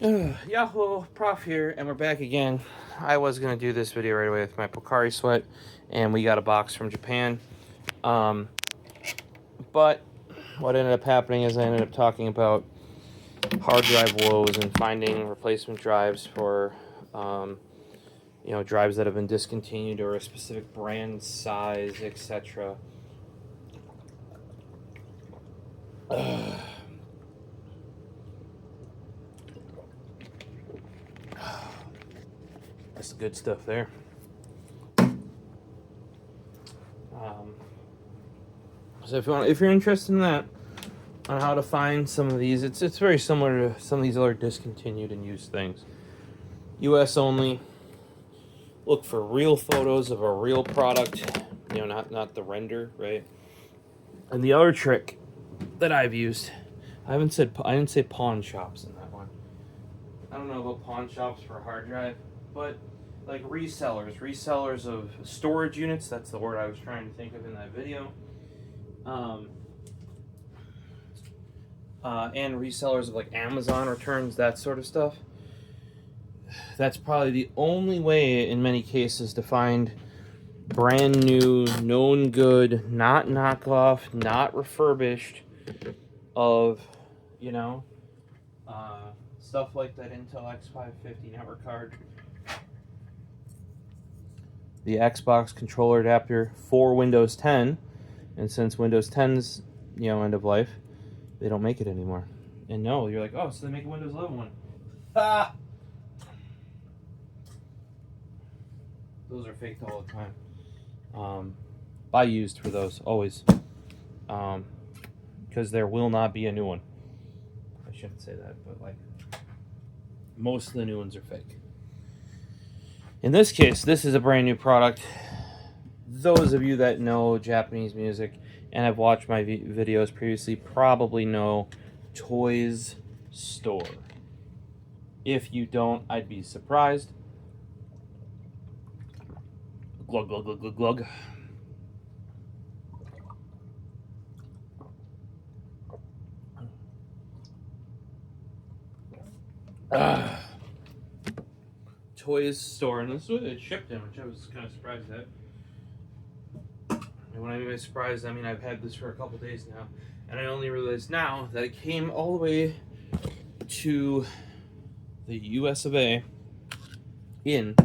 Yahoo, Prof here, and we're back again. I was going to do this video right away with my Pocari Sweat, and we got a box from Japan. But what ended up happening is I ended up talking about hard drive woes and finding replacement drives for, drives that have been discontinued or a specific brand, size, etc. That's the good stuff there. So if you're interested in that, on how to find some of these, it's very similar to some of these other discontinued and used things. U.S. only. Look for real photos of a real product, not the render, right? And the other trick that I've used, I didn't say pawn shops in that one. I don't know about pawn shops for a hard drive, but like resellers of storage units. That's the word I was trying to think of in that video. And resellers of like Amazon returns, that sort of stuff. That's probably the only way in many cases to find brand new, known good, not knockoff, not refurbished of, stuff like that Intel X550 network card. The Xbox controller adapter for Windows 10, and since Windows 10's, end of life, they don't make it anymore. And no, you're like, oh, so they make a Windows 11 one. Ah! Those are faked all the time. Buy used for those, always. Because there will not be a new one. I shouldn't say that, but like, most of the new ones are fake. In this case, this is a brand new product. Those of you that know Japanese music and have watched my videos previously probably know Toys Store. If you don't, I'd be surprised. Glug, glug, glug, glug, glug. Toys Store, and this is what it shipped in, which I was kind of surprised at. And when I mean by surprised, I mean I've had this for a couple days now, and I only realized now that it came all the way to the US of A in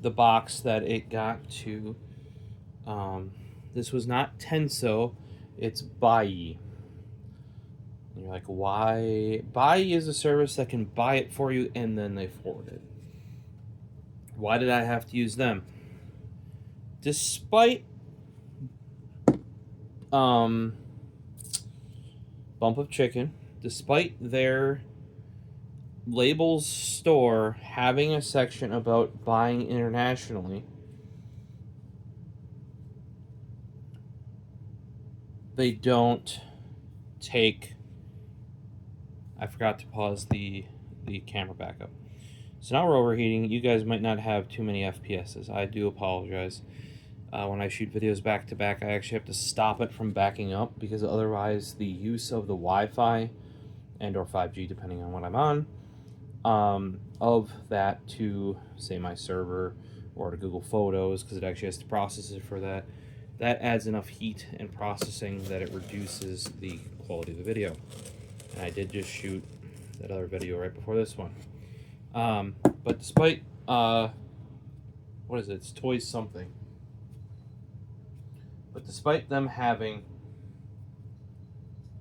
the box that it got to. This was not Tenso, it's Bai. And you're like, why? Bai is a service that can buy it for you and then they forward it. Why did I have to use them? Despite Bump of Chicken, despite their labels store having a section about buying internationally, they don't take... I forgot to pause the camera back up. So now we're overheating. You guys might not have too many FPSs. I do apologize. When I shoot videos back to back, I actually have to stop it from backing up because otherwise the use of the Wi-Fi and or 5G, depending on what I'm on, of that to, say, my server or to Google Photos, because it actually has to process it for that, that adds enough heat and processing that it reduces the quality of the video. And I did just shoot that other video right before this one. But despite, what is it? It's Toys something. But despite them having,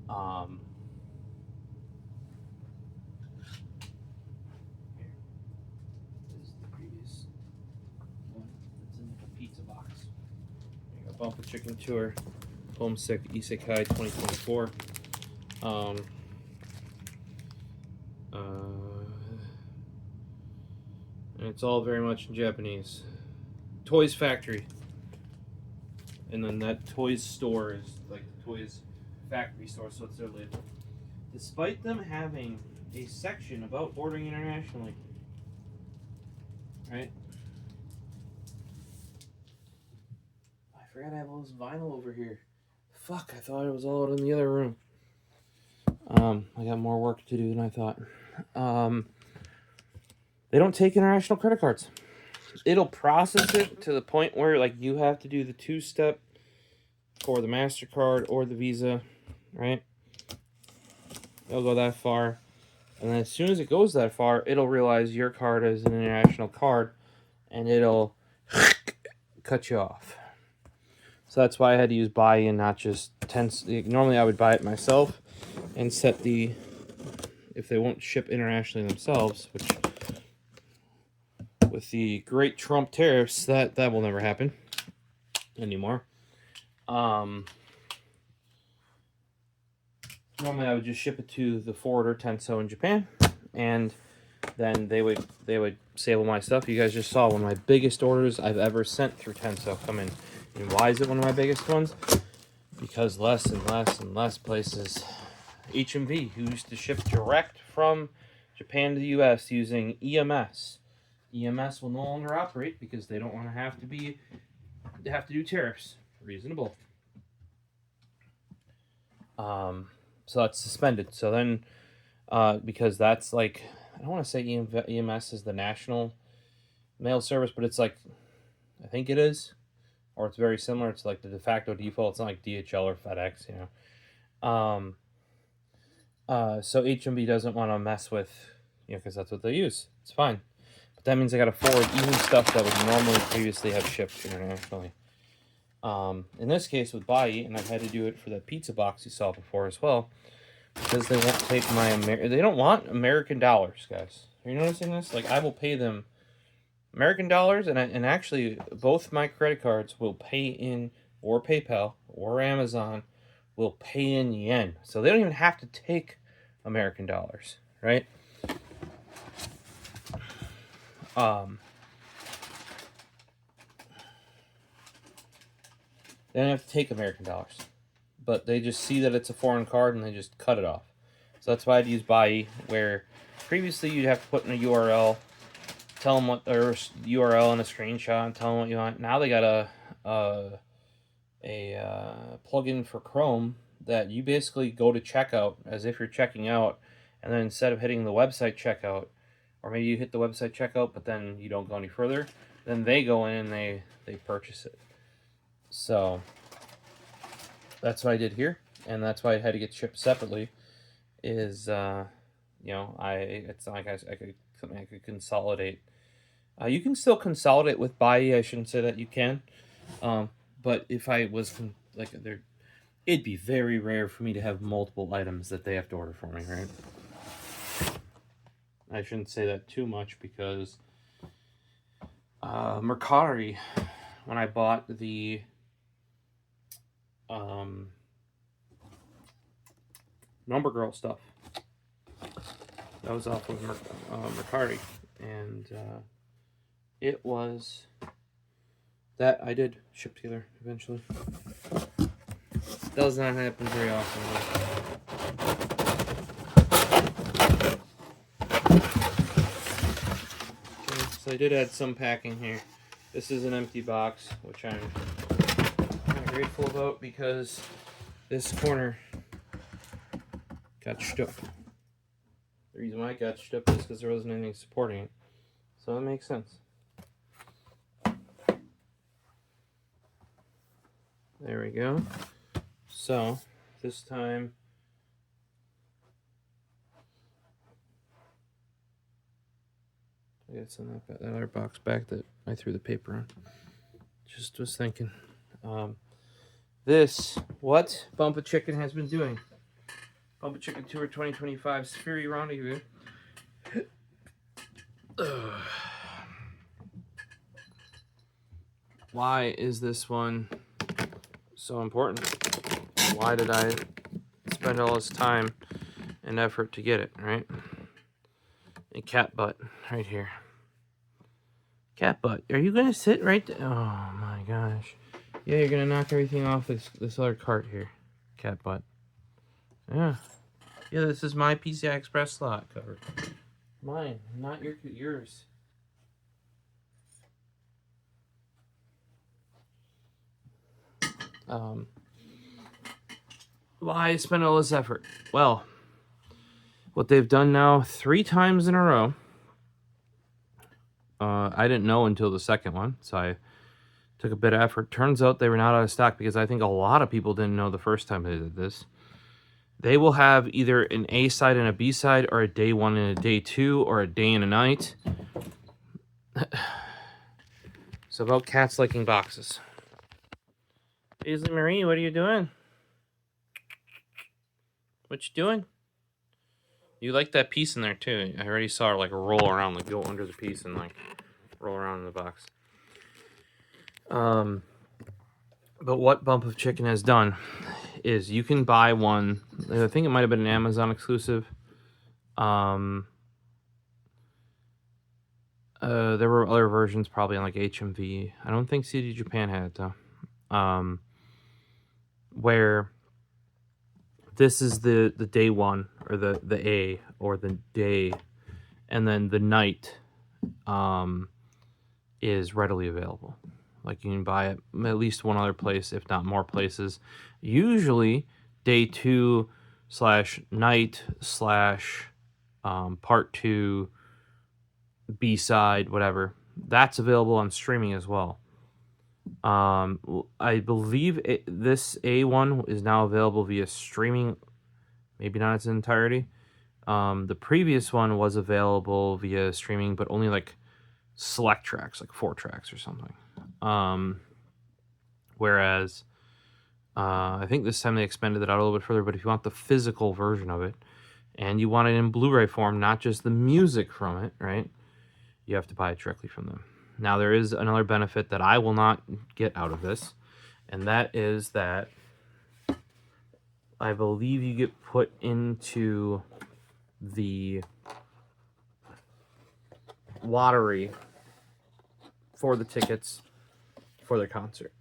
here, this is the previous one that's in the pizza box. There you go, Bump of Chicken Tour, Homesick Isekai 2024. And it's all very much in Japanese. Toys Factory. And then that Toys Store is like the Toys Factory store, so it's their label. Despite them having a section about ordering internationally, right? I forgot I have all this vinyl over here. Fuck, I thought it was all out in the other room. I got more work to do than I thought. they don't take international credit cards. It'll process it to the point where like you have to do the 2-step for the MasterCard or the Visa, right? It'll go that far. And then as soon as it goes that far, it'll realize your card is an international card, and it'll cut you off. So that's why I had to use buy-in, not just 10. Normally I would buy it myself and set the, if they won't ship internationally themselves, which with the great Trump tariffs, that will never happen anymore. Normally I would just ship it to the forwarder Tenso in Japan, and then they would save all my stuff. You guys just saw one of my biggest orders I've ever sent through Tenso come in. And why is it one of my biggest ones? Because less and less and less places, HMV, who used to ship direct from Japan to the US using EMS. EMS will no longer operate because they don't want to have to do tariffs. Reasonable. So that's suspended. So then, because that's like, I don't want to say EMS is the national mail service, but it's like, I think it is, or it's very similar. It's like the de facto default. It's not like DHL or FedEx, you know. So HMB doesn't want to mess with, you know, because that's what they use. It's fine. But that means I got to forward even stuff that would normally previously have shipped internationally. In this case with Bai, and I've had to do it for the pizza box you saw before as well, because they won't take my they don't want American dollars, guys. Are you noticing this? Like, I will pay them American dollars, and actually both my credit cards will pay in, or PayPal or Amazon will pay in yen. So they don't even have to take American dollars, right? They don't have to take American dollars, but they just see that it's a foreign card and they just cut it off. So that's why I'd use Bai, where previously you'd have to put in a URL, tell them what, or URL and a screenshot, and tell them what you want. Now they got a plugin for Chrome that you basically go to checkout as if you're checking out, and then instead of hitting the website checkout, or maybe you hit the website checkout but then you don't go any further, then they go in and they purchase it. So that's what I did here, and that's why I had to get shipped separately. Is you know, it's not like I could consolidate. You can still consolidate with Bai. I shouldn't say that you can, but if I was like there, it'd be very rare for me to have multiple items that they have to order for me, right? I shouldn't say that too much because Mercari, when I bought the Number Girl stuff, that was off of Mercari, and it was that I did ship together eventually. Does not happen very often, okay, so I did add some packing here. This is an empty box, which I'm kind of grateful about because this corner got stuck. The reason why it got stuck is because there wasn't anything supporting it. So it makes sense. There we go. So this time I got some that other box back that I threw the paper on. Just was thinking. This, what Bumpa Chicken has been doing. Bumpa Chicken Tour 2025 Spherey Rendezvous. Why is this one so important? Why did I spend all this time and effort to get it, right? A cat butt right here. Cat butt. Are you going to sit right there? Oh my gosh. Yeah, you're going to knock everything off this other cart here. Cat butt. Yeah. Yeah, this is my PCI Express slot cover. Mine, not yours. Why spend all this effort? Well, what they've done now 3 times in a row. I didn't know until the second one, so I took a bit of effort. Turns out they were not out of stock because I think a lot of people didn't know the first time they did this. They will have either an A side and a B side, or a day 1 and a day 2, or a day and a night. So about cats liking boxes. Paisley Marie, what are you doing? What you doing? You like that piece in there too. I already saw her like roll around, like go under the piece and like roll around in the box. But what Bump of Chicken has done is you can buy one. I think it might have been an Amazon exclusive. There were other versions probably on like HMV. I don't think CD Japan had it though. Where this is the day 1 or the A or the day, and then the night is readily available. Like you can buy it at least one other place, if not more places. Usually day 2/night/ part 2 B-side, whatever. That's available on streaming as well. I believe this A1 is now available via streaming, maybe not in its entirety. The previous one was available via streaming, but only like select tracks, like 4 tracks or something. Whereas I think this time they expanded it out a little bit further, but if you want the physical version of it, and you want it in Blu-ray form, not just the music from it, right, you have to buy it directly from them. Now, there is another benefit that I will not get out of this, and that is that I believe you get put into the lottery for the tickets for their concert.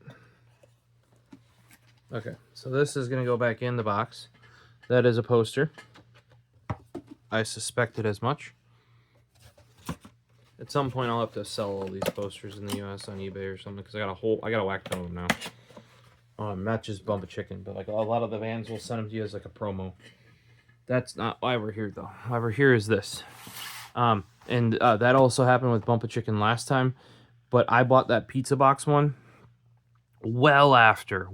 Okay, so this is going to go back in the box. That is a poster. I suspected as much. At some point, I'll have to sell all these posters in the U.S. on eBay or something, because I got a whack ton of them now. Not just Bump of Chicken, but like a lot of the bands will send them to you as like a promo. That's not why we're here, though. Why we're here is this. And that also happened with Bump of Chicken last time, but I bought that pizza box one well after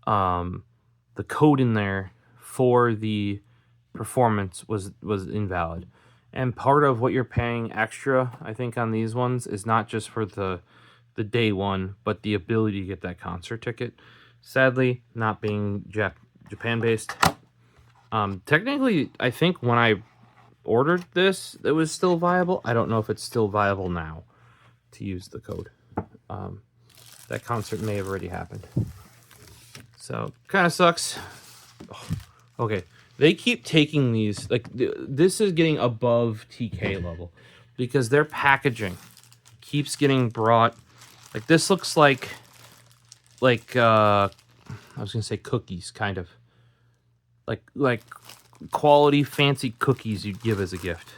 the code in there for the performance was invalid. And part of what you're paying extra, I think, on these ones is not just for the day 1, but the ability to get that concert ticket. Sadly, not being Japan-based. Technically, I think when I ordered this, it was still viable. I don't know if it's still viable now to use the code. That concert may have already happened. So, kind of sucks. Oh, okay. They keep taking these, like, this is getting above TK level because their packaging keeps getting brought. Like, this looks like I was going to say cookies, kind of. Like quality, fancy cookies you'd give as a gift.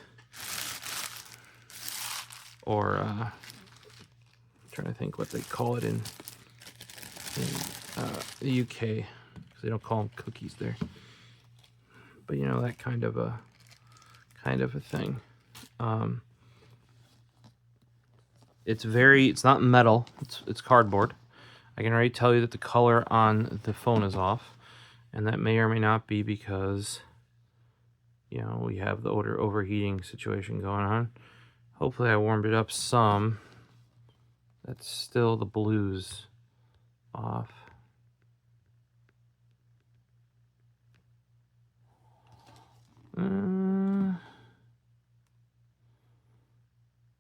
Or, I'm trying to think what they call it in the UK, because they don't call them cookies there. But you know, that kind of a thing. It's not metal. It's cardboard. I can already tell you that the color on the phone is off, and that may or may not be because, you know, we have the overheating situation going on. Hopefully, I warmed it up some. That's still the blues off.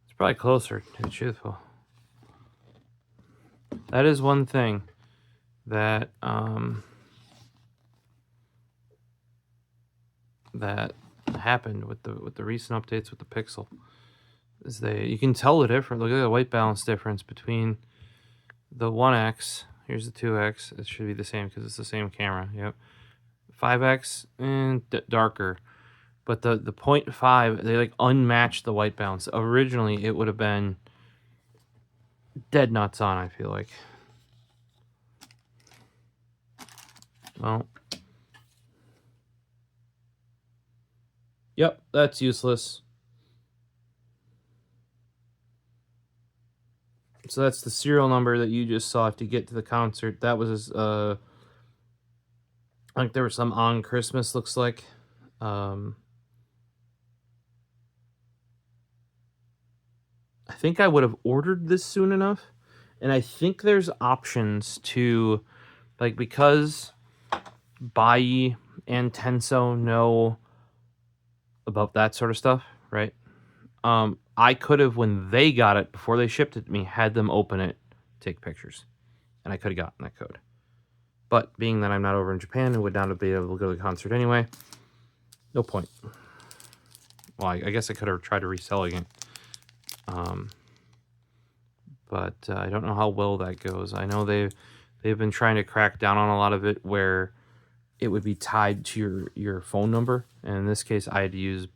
It's probably closer, to be truthful. That is one thing that that happened with the recent updates with the Pixel. Is you can tell the difference. Look at the white balance difference between the 1X. Here's the 2X. It should be the same because it's the same camera. Yep. 5X and darker. But the 0.5, they like unmatched the white balance. Originally, it would have been dead nuts on, I feel like. Well, Yep, that's useless. So that's the serial number that you just saw to get to the concert. That was, like there was some on Christmas, looks like. I think I would have ordered this soon enough. And I think there's options to, like, because Bai and Tenso know about that sort of stuff, right? I could have, when they got it, before they shipped it to me, had them open it, take pictures. And I could have gotten that code. But being that I'm not over in Japan and would not have been able to go to the concert anyway, no point. Well, I guess I could have tried to reselling it. But I don't know how well that goes. I know they've been trying to crack down on a lot of it where it would be tied to your phone number. And in this case, I had to use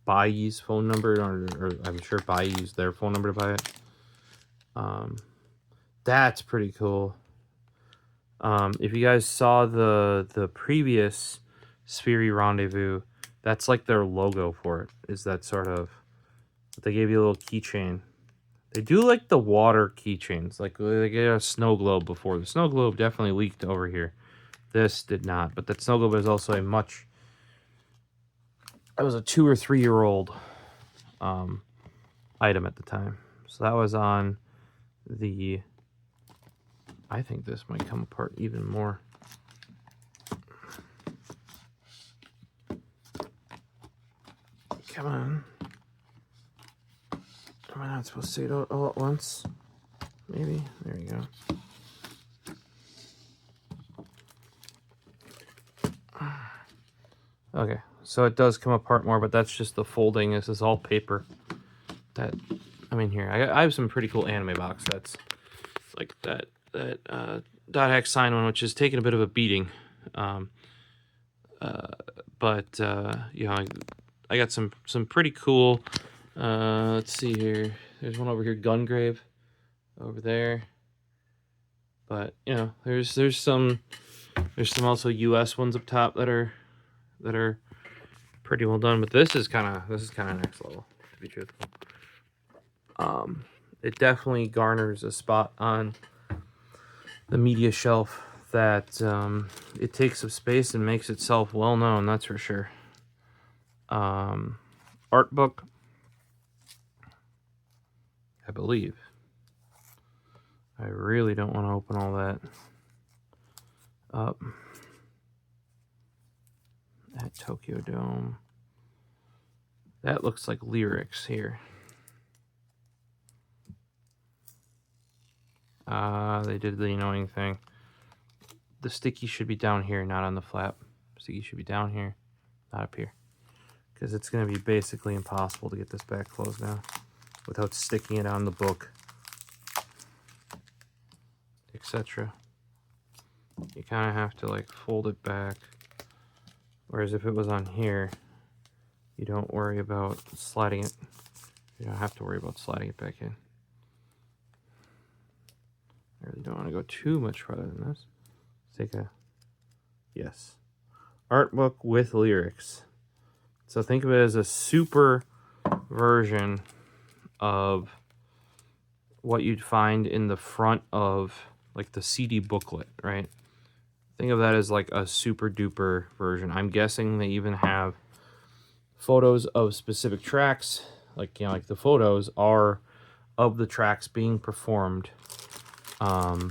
Bai's phone number, or I'm sure Bai used their phone number to buy it. That's pretty cool. If you guys saw the previous Spherey Rendezvous, that's like their logo for it, is that sort of, they gave you a little keychain. They do like the water keychains, like they get a snow globe before. The snow globe definitely leaked over here. This did not, but that snow globe is also a much, it was a 2 or 3 year old item at the time. So that was on the, I think this might come apart even more. Come on. Am I not supposed to say it all at once? Maybe. There you go. Okay, so it does come apart more, but that's just the folding. This is all paper. That, I mean, here I have some pretty cool anime box sets, like that dot hex sign one, which is taking a bit of a beating. But you know, I got some pretty cool. Let's see here. There's one over here, Gungrave, over there. But you know, there's some also US ones up top that are pretty well done. But this is kind of next level, to be truthful. It definitely garners a spot on the media shelf that it takes up space and makes itself well known. That's for sure. Art book, I believe. I really don't want to open all that up. At Tokyo Dome. That looks like lyrics here. They did the annoying thing. The sticky should be down here, not on the flap. Sticky should be down here, not up here. Because it's going to be basically impossible to get this back closed now without sticking it on the book, etc. You kind of have to like fold it back. Whereas if it was on here, you don't worry about sliding it. You don't have to worry about sliding it back in. I really don't want to go too much further than this. Let's take a, yes, art book with lyrics. So think of it as a super version of what you'd find in the front of like the CD booklet, right? Think of that as like a super duper version. I'm guessing they even have photos of specific tracks, like, you know, like the photos are of the tracks being performed. Oh,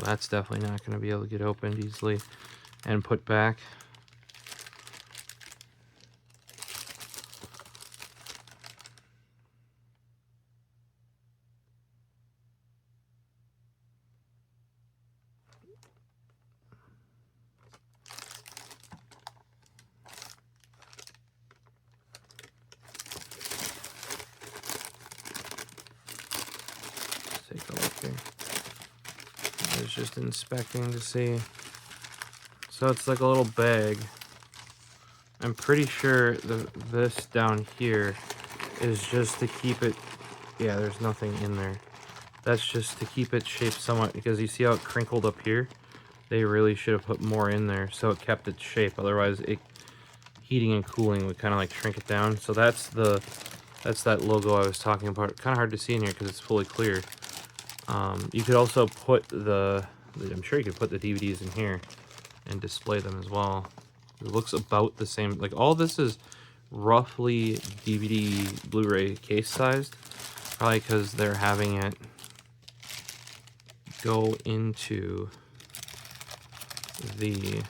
that's definitely not going to be able to get opened easily and put back. Take a look here. I was just inspecting to see. So it's like a little bag. I'm pretty sure this down here is just to keep it Yeah, there's nothing in there. That's just to keep it shaped somewhat, because you see how it crinkled up here? They really should have put more in there so it kept its shape. Otherwise, heating and cooling would kind of like shrink it down. So that's that logo I was talking about. Kind of hard to see in here because it's fully clear. You could also put I'm sure you could put the DVDs in here and display them as well. It looks about the same. Like, all this is roughly DVD Blu-ray case sized, probably because they're having it go into the,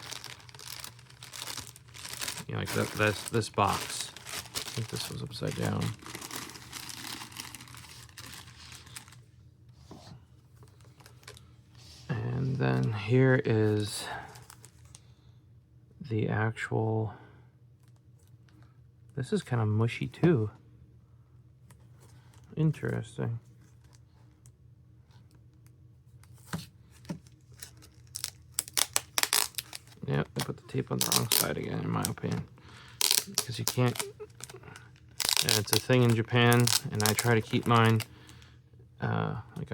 you know, like this box. I think this was upside down. And then here is the actual, this is kind of mushy too. Interesting. Yep, I put the tape on the wrong side again, in my opinion. Because you can't, and it's a thing in Japan, and I try to keep mine, like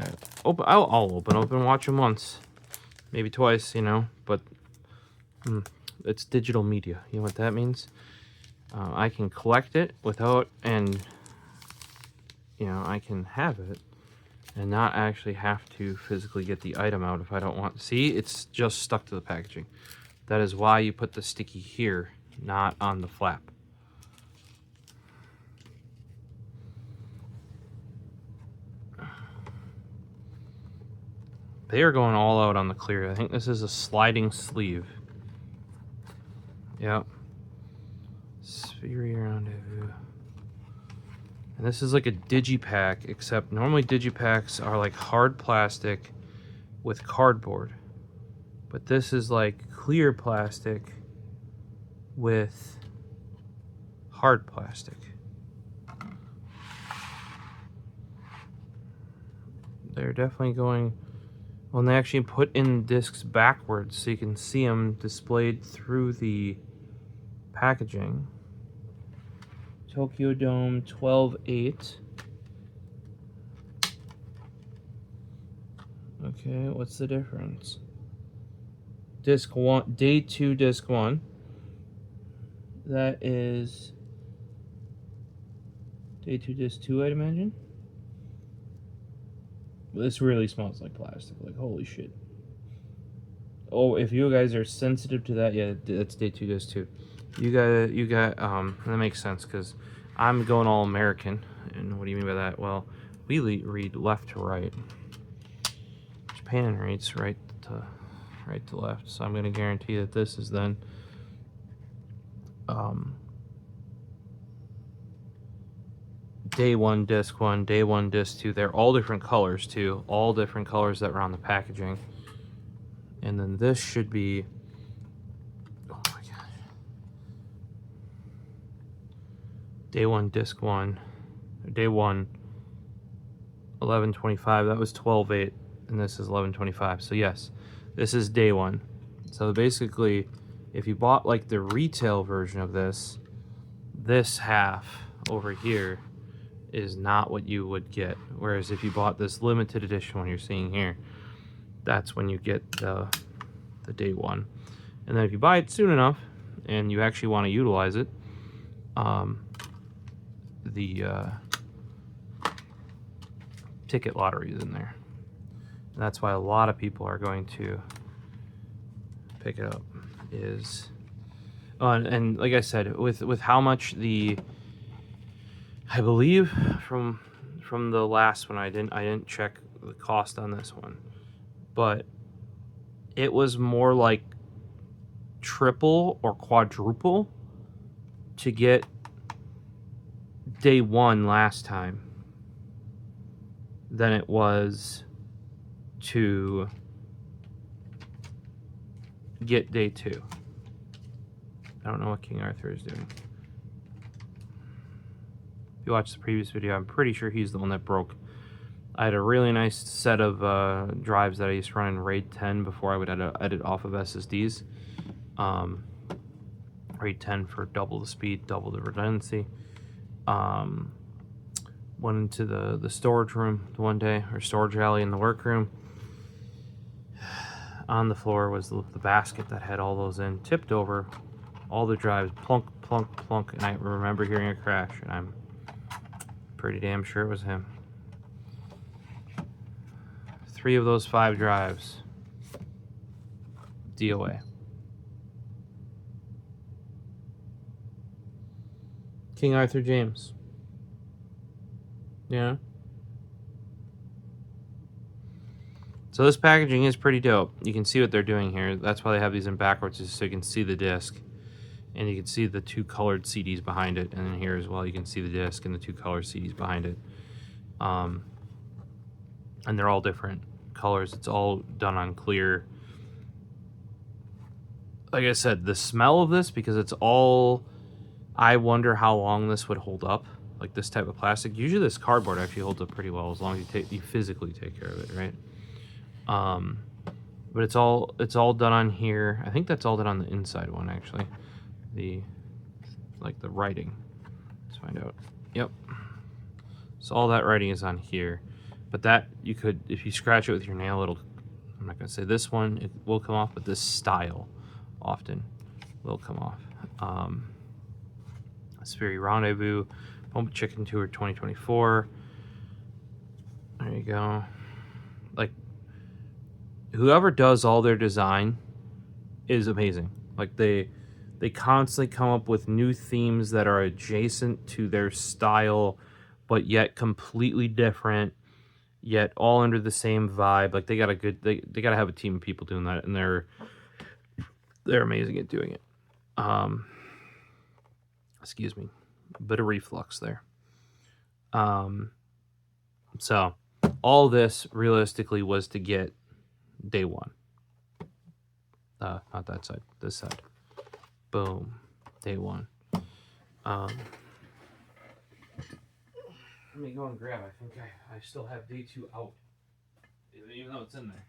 I'll open watch them once, maybe twice, you know, but it's digital media. You know what that means? I can collect it without, and, you know, I can have it and not actually have to physically get the item out if I don't want. See, it's just stuck to the packaging. That is why you put the sticky here, not on the flap. They are going all out on the clear. I think this is a sliding sleeve. Yep. Spherey Rendezvous. And this is like a digipack, except normally digipacks are like hard plastic with cardboard. But this is like clear plastic with hard plastic. They're definitely going, well, and they actually put in discs backwards so you can see them displayed through the packaging. Tokyo Dome 12/8. Okay, what's the difference? Disc 1, day 2, disc 1. That is day 2, disc 2, I'd imagine. This really smells like plastic. Like, holy shit. Oh, if you guys are sensitive to that, yeah, that's day 2, disc 2. You got, that makes sense, because I'm going all American. And what do you mean by that? Well, we read left to right. Japan reads right to left. So I'm going to guarantee that this is then day 1, disc 1, day 1, disc 2. They're all different colors too. All different colors that were on the packaging. And then this should be, oh my god, day 1, disc 1, day 1, 11/25. That was 12/8, and this is 11/25. So yes, this is day 1. So basically, if you bought like the retail version of this half over here is not what you would get. Whereas if you bought this limited edition one you're seeing here, that's when you get the day 1. And then if you buy it soon enough and you actually want to utilize it, the ticket lottery is in there. And that's why a lot of people are going to pick it up. Is and like I said, with how much I believe from the last one, I didn't check the cost on this one, but it was more like triple or quadruple to get day 1 last time than it was to get day 2. I don't know what King Arthur is doing. If you watch the previous video, I'm pretty sure he's the one that broke. I had a really nice set of drives that I used to run in RAID 10 before I would edit off of SSDs. RAID 10 for double the speed, double the redundancy. Went into the storage room one day, or storage alley in the workroom. On the floor was the basket that had all those in, tipped over, all the drives, plunk, plunk, plunk, and I remember hearing a crash, and I'm pretty damn sure it was him. 3 of those 5 drives, DOA. King Arthur James. Yeah. So this packaging is pretty dope. You can see what they're doing here. That's why they have these in backwards, is so you can see the disc. And you can see the 2 colored CDs behind it. And then here as well, you can see the disc and the 2 colored CDs behind it. And they're all different colors. It's all done on clear. Like I said, the smell of this, because it's all... I wonder how long this would hold up. Like this type of plastic. Usually this cardboard actually holds up pretty well as long as you physically take care of it, right? But it's all done on here. I think that's all done on the inside one, actually. The writing. Let's find out. Yep. So all that writing is on here. But that, you could, if you scratch it with your nail, it'll, I'm not going to say this one, it will come off, but this style often will come off. Spherey Rendezvous, Pump Chicken Tour 2024. There you go. Like, whoever does all their design is amazing. Like, they constantly come up with new themes that are adjacent to their style, but yet completely different, yet all under the same vibe. Like, they got a good, they got to have a team of people doing that, and they're amazing at doing it. Excuse me, a bit of reflux there. So all this realistically was to get day one. Not that side, this side. Boom, day one. Let me go and grab. I think I still have day 2 out, even though it's in there.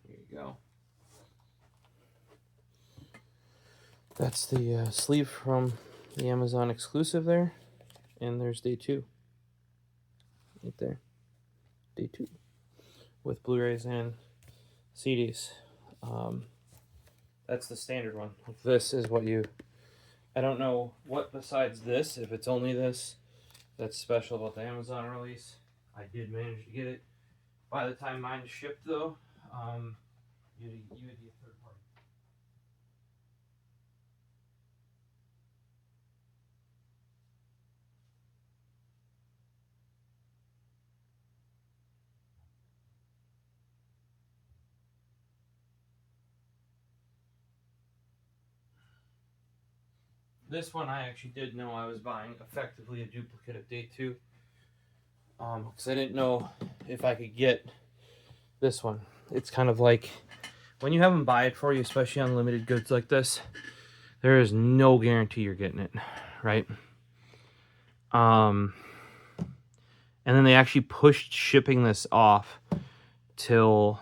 Here you go. That's the sleeve from the Amazon exclusive there. And there's day 2. Right there. Day 2. With Blu-rays and CDs. That's the standard one. This is what you... I don't know what besides this, if it's only this, that's special about the Amazon release. I did manage to get it. By the time mine shipped, though, you would be a third party. This one I actually did know I was buying effectively a duplicate of day 2. Because I didn't know if I could get this one. It's kind of like when you have them buy it for you, especially on limited goods like this, there is no guarantee you're getting it, right? And then they actually pushed shipping this off till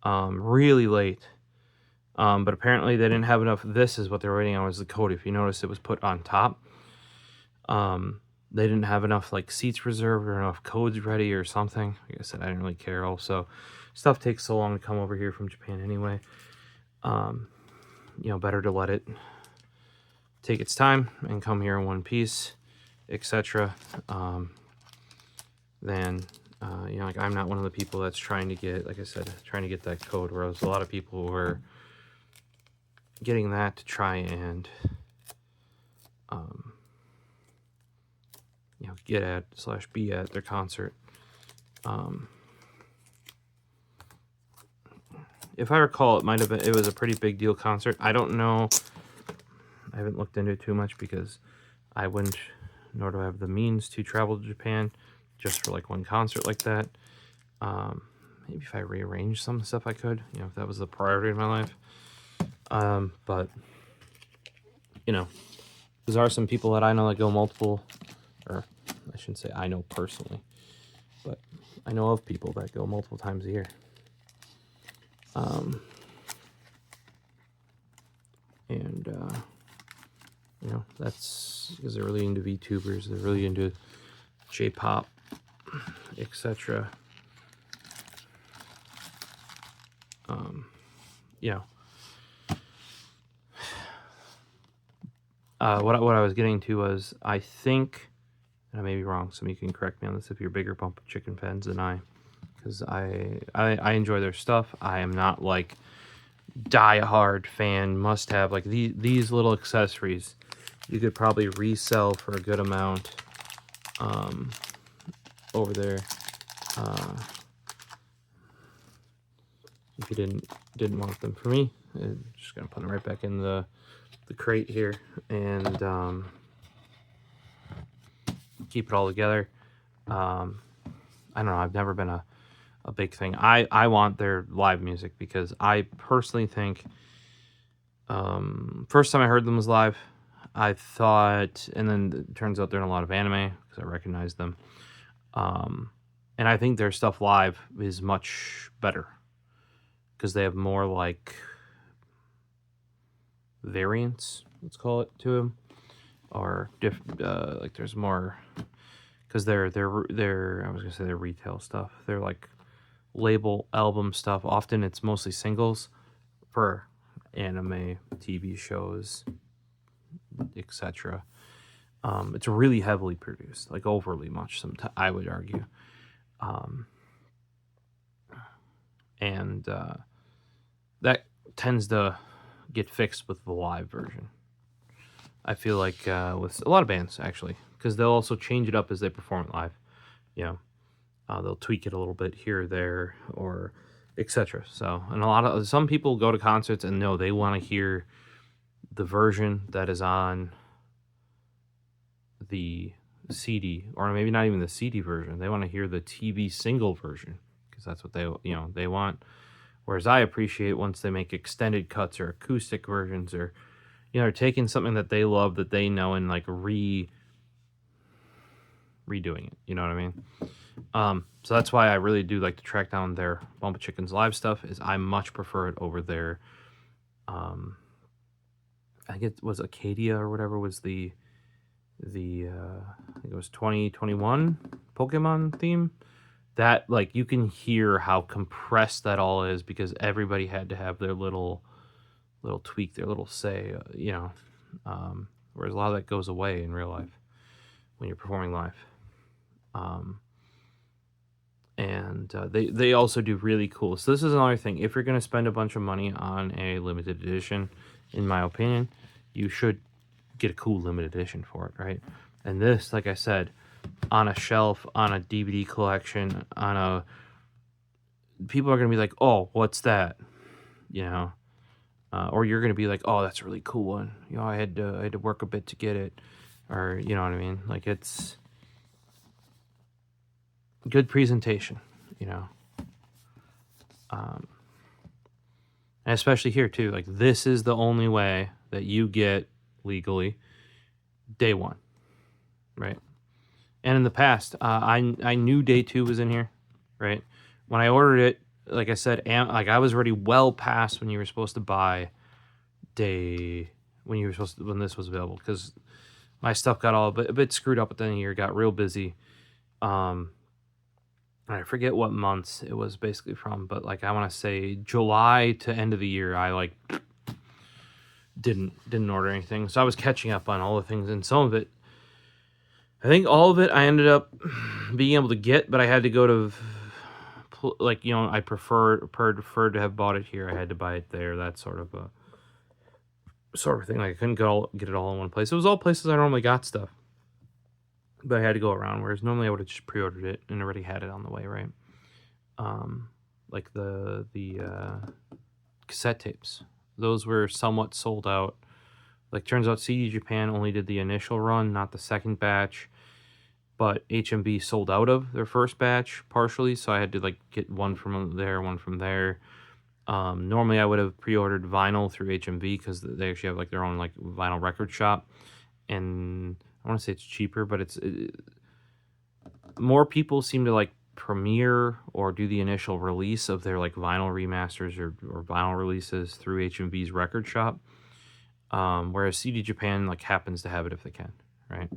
really late. But apparently they didn't have enough. This is what they were waiting on, was the code. If you notice, it was put on top. They didn't have enough like seats reserved or enough codes ready or something. Like I said, I didn't really care. Also, stuff takes so long to come over here from Japan anyway. You know, better to let it take its time and come here in one piece, etc. Then you know, like, I'm not one of the people that's trying to get, like I said, trying to get that code, whereas a lot of people were getting that to try and you know, get at / be at their concert. If I recall, it might have been, it was a pretty big deal concert. I don't know. I haven't looked into it too much because I wouldn't, nor do I have the means to travel to Japan just for like one concert like that. maybe if I rearranged some stuff I could, you know, if that was the priority in my life. But, you know, there are some people that I know that go multiple, or I shouldn't say I know personally, but I know of people that go multiple times a year. You know, that's because they're really into VTubers, they're really into J-pop, etc. You know, what I was getting to was, I think, and I may be wrong, so you can correct me on this if you're bigger Bump Chicken fans than I, because I enjoy their stuff. I am not like die-hard fan, must have, like these little accessories you could probably resell for a good amount over there if you didn't want them. For me, I'm just gonna put them right back in the crate here and keep it all together. I don't know, I've never been a big thing. I want their live music because I personally think first time I heard them was live. I thought, and then it turns out they're in a lot of anime because I recognize them. And I think their stuff live is much better because they have more like variants, let's call it, to them, or like there's more, because they're I was gonna say they're retail stuff. They're like label album stuff. Often it's mostly singles for anime, TV shows, etc. It's really heavily produced, like overly much, sometimes I would argue. And that tends to get fixed with the live version. I feel like with a lot of bands, actually, because they'll also change it up as they perform it live. You know, they'll tweak it a little bit here or there, or etc. So, and some people go to concerts and know they want to hear the version that is on the CD, or maybe not even the CD version. They want to hear the TV single version because that's what they want. Whereas I appreciate once they make extended cuts or acoustic versions, or they're taking something that they love, that they know, and like redoing it. You know what I mean? So that's why I really do like to track down their Bump of Chicken's live stuff. Is I much prefer it over their I think it was Acadia or whatever was the I think it was 2021 Pokemon theme. That, like, you can hear how compressed that all is because everybody had to have their little tweak, their little say, whereas a lot of that goes away in real life when you're performing live. And they also do really cool. So this is another thing. If you're going to spend a bunch of money on a limited edition, in my opinion, you should get a cool limited edition for it, right? And this, like I said, on a shelf, on a DVD collection, people are going to be like, oh, what's that? Or you're going to be like, oh, that's a really cool one. I had to work a bit to get it. Or, you know what I mean? Like, it's good presentation, And especially here, too. Like, this is the only way that you get legally day one, right? And in the past, I knew day two was in here, right? When I ordered it, like I said, I was already well past when you were supposed to buy when this was available, because my stuff got all a bit screwed up at the end of the year, got real busy. I forget what months it was basically from, but like I want to say July to end of the year, I like didn't order anything, so I was catching up on all the things, and some of it, I think all of it, I ended up being able to get, but I had to go to, like, I preferred to have bought it here. I had to buy it there. That sort of thing. Like, I couldn't get it all in one place. It was all places I normally got stuff, but I had to go around. Whereas normally I would have just pre-ordered it and already had it on the way, right? Like the cassette tapes, those were somewhat sold out. Like, turns out CD Japan only did the initial run, not the second batch. but HMV sold out of their first batch partially, so I had to like get one from there, one from there. Normally I would have pre-ordered vinyl through HMV because they actually have like their own like vinyl record shop, and I want to say it's cheaper, but more people seem to like premiere or do the initial release of their like vinyl remasters or vinyl releases through HMV's record shop, whereas CD Japan like happens to have it if they can, right?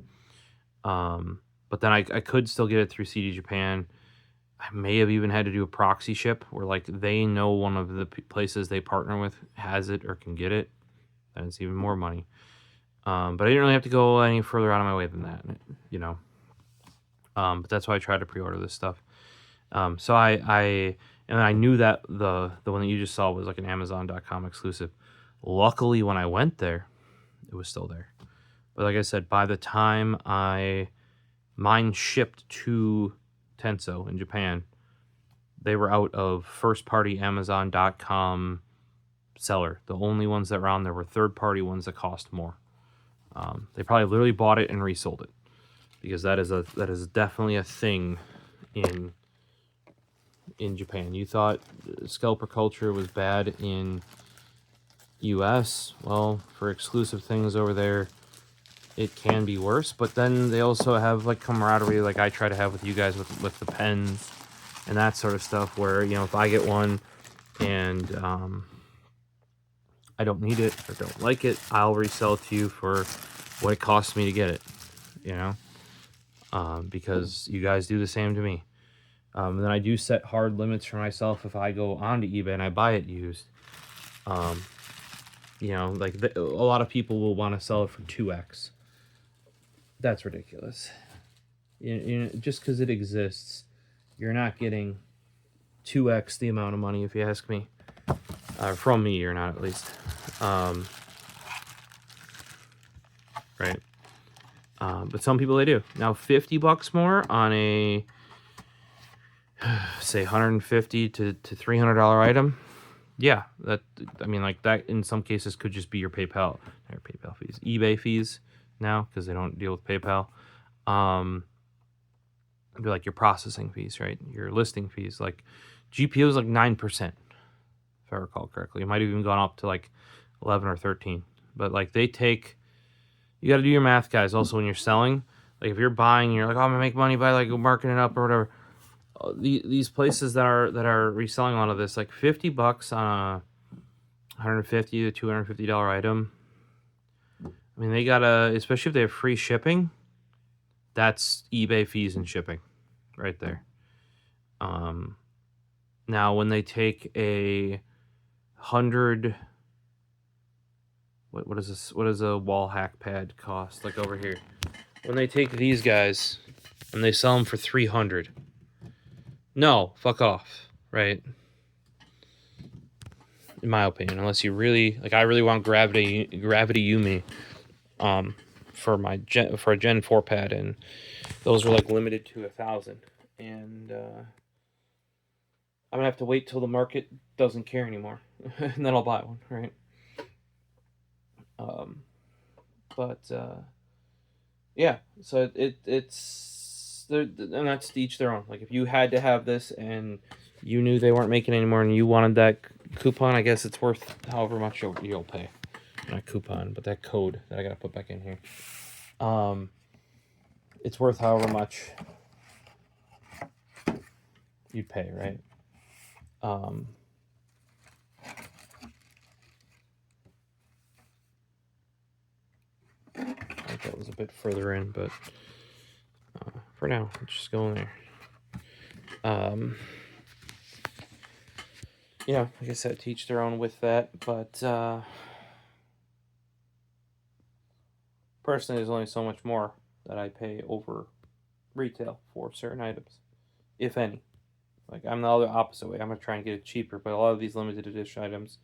But then I could still get it through CD Japan. I may have even had to do a proxy ship where like they know one of the places they partner with has it or can get it. Then it's even more money. But I didn't really have to go any further out of my way than that, you know. But that's why I tried to pre-order this stuff. So I knew that the one that you just saw was like an Amazon.com exclusive. Luckily, when I went there, it was still there. But like I said, by the time mine shipped to Tenso in Japan, they were out of first-party Amazon.com seller. The only ones that were on there were third-party ones that cost more. They probably literally bought it and resold it, because that is definitely a thing in Japan. You thought scalper culture was bad in US. Well, for exclusive things over there, it can be worse, but then they also have like camaraderie like I try to have with you guys with the pens and that sort of stuff, where, you know, if I get one and I don't need it or don't like it, I'll resell it to you for what it costs me to get it, you know, because you guys do the same to me. And then I do set hard limits for myself if I go onto eBay and I buy it used. You know, like a lot of people will want to sell it for 2x. That's ridiculous. You know, just because it exists, you're not getting 2x the amount of money, if you ask me. From me, you're not, at least. Right. But some people, they do. Now, $50 more on a, say, $150 to $300 item. Yeah, I mean, like that in some cases could just be your PayPal fees, eBay fees now, because they don't deal with PayPal. It'd be like your processing fees, right? Your listing fees. Like GPO is like 9%, if I recall correctly. It might have even gone up to like 11 or 13. But like you got to do your math, guys. Also, when you're selling, like if you're buying, and you're like, oh, I'm gonna make money by like marking it up or whatever. These places that are reselling all of this, like $50 on a $150 to $250 item. I mean, they gotta, especially if they have free shipping, that's eBay fees and shipping right there. Now when they take a 100, what is this? What does a wall hack pad cost? Like over here, when they take these guys and they sell them for 300. No, fuck off, right? In my opinion, unless you really like, I really want Gravity Yumi, for a Gen 4 pad, and those were like limited to 1,000, and I'm gonna have to wait till the market doesn't care anymore, and then I'll buy one, right? Yeah, so it's and that's to each their own. Like if you had to have this and you knew they weren't making anymore and you wanted that coupon, I guess it's worth however much you'll pay. Not coupon, but that code that I gotta put back in here. It's worth however much you'd pay, right? I think that was a bit further in, but for now, let's just go in there. Yeah, like I said, to each their own with that, but personally, there's only so much more that I pay over retail for certain items, if any. Like, I'm the other opposite way. I'm going to try and get it cheaper, but a lot of these limited edition items,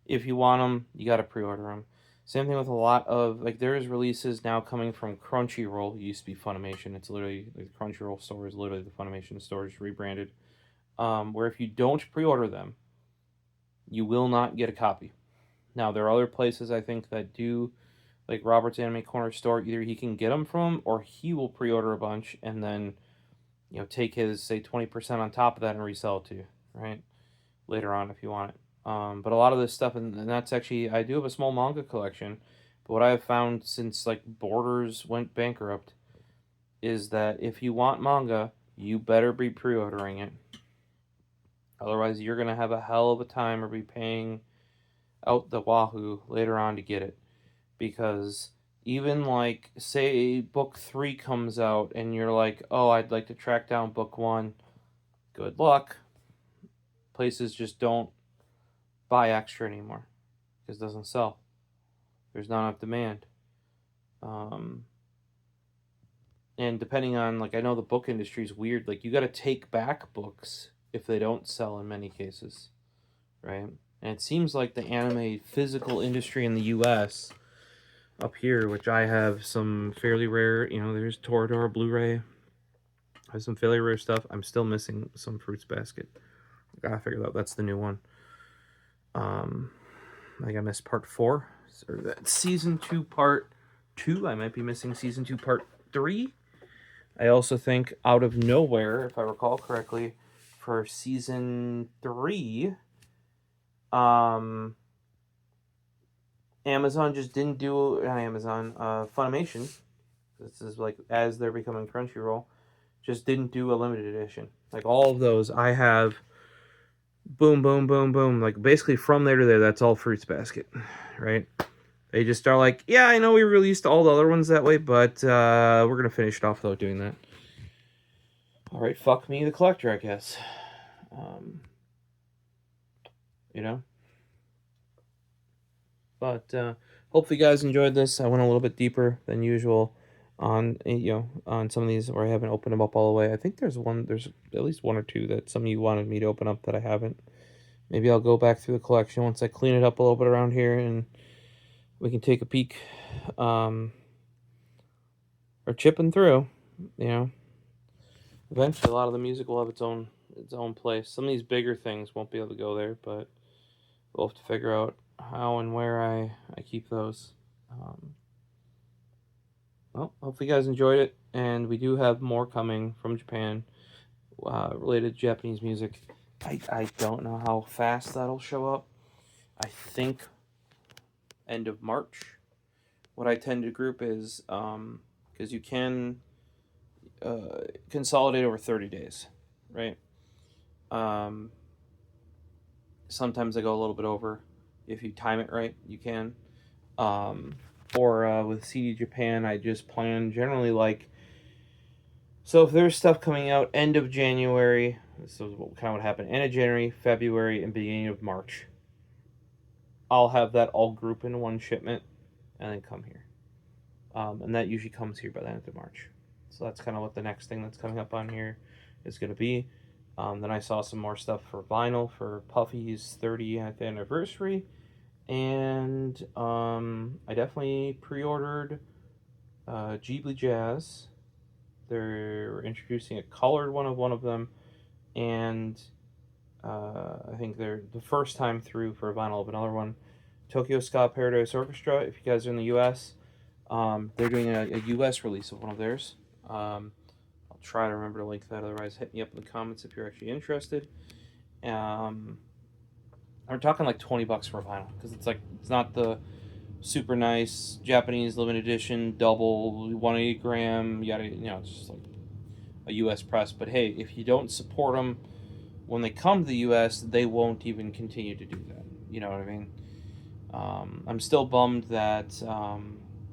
if you want them, you got to pre-order them. Same thing with a lot of, like, there's releases now coming from Crunchyroll. It used to be Funimation. It's literally, like, the Crunchyroll store is literally the Funimation store, just rebranded. Where if you don't pre-order them, you will not get a copy. Now, there are other places, I think, that do like Robert's Anime Corner store, either he can get them from him or he will pre-order a bunch and then, you know, take his, say, 20% on top of that and resell it to you, right? Later on if you want it. But a lot of this stuff, and that's actually, I do have a small manga collection, but what I have found since, like, Borders went bankrupt is that if you want manga, you better be pre-ordering it. Otherwise, you're going to have a hell of a time or be paying out the wahoo later on to get it. Because even, like, say book 3 comes out and you're like, oh, I'd like to track down book 1, good luck. Places just don't buy extra anymore because it doesn't sell. There's not enough demand. And depending on, like, I know the book industry is weird. Like, you got to take back books if they don't sell in many cases, right? And it seems like the anime physical industry in the U.S. up here, which I have some fairly rare, you know, there's Toradora Blu-ray. I have some fairly rare stuff. I'm still missing some Fruits Basket. I gotta figure out that's the new one. I think I missed part 4. Or that season 2 part 2. I might be missing season 2 part 3. I also think out of nowhere, if I recall correctly, for season 3, Amazon just didn't do, not Amazon, Funimation, this is like as they're becoming Crunchyroll, just didn't do a limited edition. Like all of those, I have boom, boom, boom, boom. Like basically from there to there, that's all Fruits Basket, right? They just are like, yeah, I know we released all the other ones that way, but we're going to finish it off without doing that. All right, fuck me, the collector, I guess. You know? But hopefully you guys enjoyed this. I went a little bit deeper than usual on, you know, on some of these where I haven't opened them up all the way. I think there's at least one or two that some of you wanted me to open up that I haven't. Maybe I'll go back through the collection once I clean it up a little bit around here and we can take a peek. Or chipping through, you know. Eventually, a lot of the music will have its own place. Some of these bigger things won't be able to go there, but we'll have to figure out how and where I keep those. Well, hopefully you guys enjoyed it, and we do have more coming from Japan related to Japanese music. I don't know how fast that'll show up. I think end of March. What I tend to group is because you can consolidate over 30 days, right? Sometimes I go a little bit over. If you time it right, you can. Or with CD Japan, I just plan generally like, so if there's stuff coming out end of January, this is kind of what happened, end of January, February, and beginning of March, I'll have that all group in one shipment and then come here. And that usually comes here by the end of March. So that's kind of what the next thing that's coming up on here is going to be. Then I saw some more stuff for vinyl for Puffy's 30th anniversary. And I definitely pre-ordered Ghibli Jazz. They're introducing a colored one of them. And I think they're the first time through for a vinyl of another one. Tokyo Ska Paradise Orchestra, if you guys are in the U.S., they're doing a U.S. release of one of theirs. I'll try to remember to link that. Otherwise, hit me up in the comments if you're actually interested. We're talking like $20 for a vinyl because it's not the super nice Japanese limited edition double 180 gram. It's just like a U.S. press. But hey, if you don't support them when they come to the U.S., they won't even continue to do that. You know what I mean? I'm still bummed that.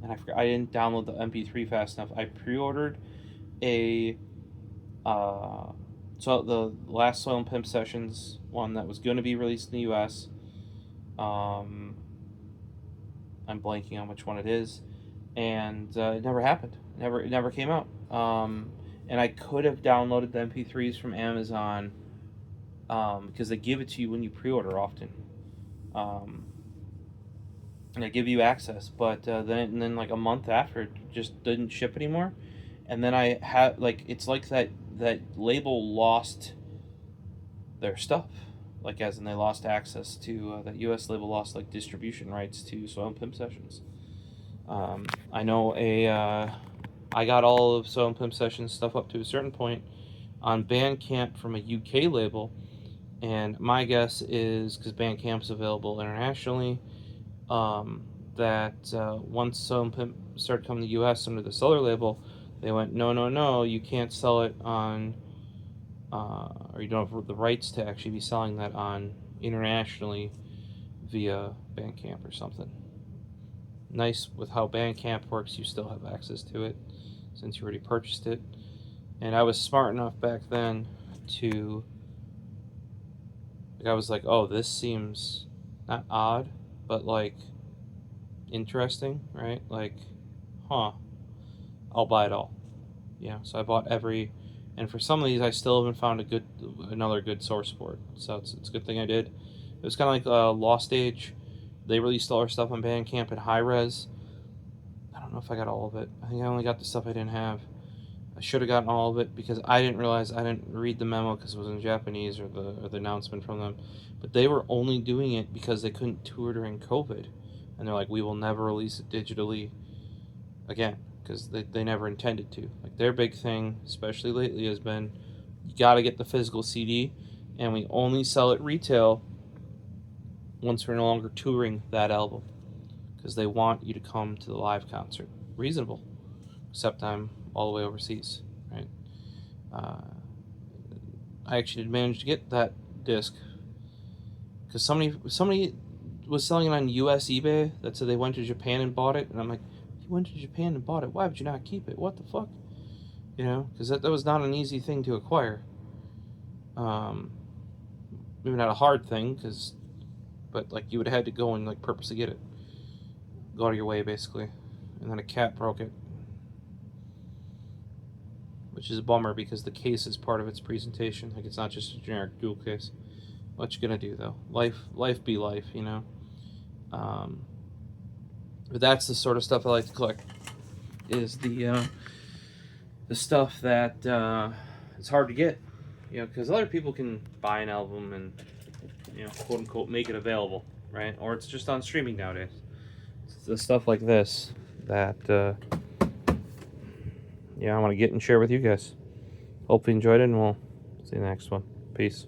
And I didn't download the MP3 fast enough. I pre-ordered so the last Soil and Pimp Sessions one that was going to be released in the U.S. I'm blanking on which one it is, and it never happened. It never came out. And I could have downloaded the MP3s from Amazon because they give it to you when you pre-order often. And they give you access, but then like a month after, it just didn't ship anymore. And then I had it's like that label lost their stuff, like as in they lost access to that U.S. label lost like distribution rights to Soil and Pimp Sessions. I know I got all of So and Pimp Sessions stuff up to a certain point on Bandcamp from a UK label, and my guess is, because Bandcamp's available internationally, that once So and Pimp started coming to the US under the Seller label, they went, no, you can't sell it on, or you don't have the rights to actually be selling that on internationally via Bandcamp or something. Nice with how Bandcamp works, you still have access to it since you already purchased it. And I was smart enough back then to, like, I was like, oh, this seems not odd, but like interesting, right? Like, huh, I'll buy it all. Yeah, so I bought every, and for some of these, I still haven't found another good source for it. So it's a good thing I did. It was kind of like Lost Age. They released all their stuff on Bandcamp in high res. I don't know if I got all of it. I think I only got the stuff I didn't have. I should have gotten all of it because I didn't realize, I didn't read the memo because it was in Japanese, or the announcement from them. But they were only doing it because they couldn't tour during COVID, and they're like, we will never release it digitally again, because they never intended to. Like, their big thing, especially lately, has been, you got to get the physical CD, and we only sell it retail once we're no longer touring that album, because they want you to come to the live concert. Reasonable, except I'm all the way overseas, right? I actually did manage to get that disc because somebody was selling it on US eBay that said they went to Japan and bought it, and I'm like, you went to Japan and bought it, why would you not keep it? What the fuck? You know, because that was not an easy thing to acquire. Maybe not a hard thing, but like, you would have had to go and like purposely get it, go out of your way basically, and then a cat broke it, which is a bummer because the case is part of its presentation. Like, it's not just a generic dual case. What you gonna do though? Life be life, you know. But that's the sort of stuff I like to collect. Is the stuff that it's hard to get, you know, because other people can buy an album and, you know, quote unquote, make it available, right? Or it's just on streaming nowadays. It's the stuff like this that I want to get and share with you guys. Hope you enjoyed it, and we'll see you in the next one. Peace.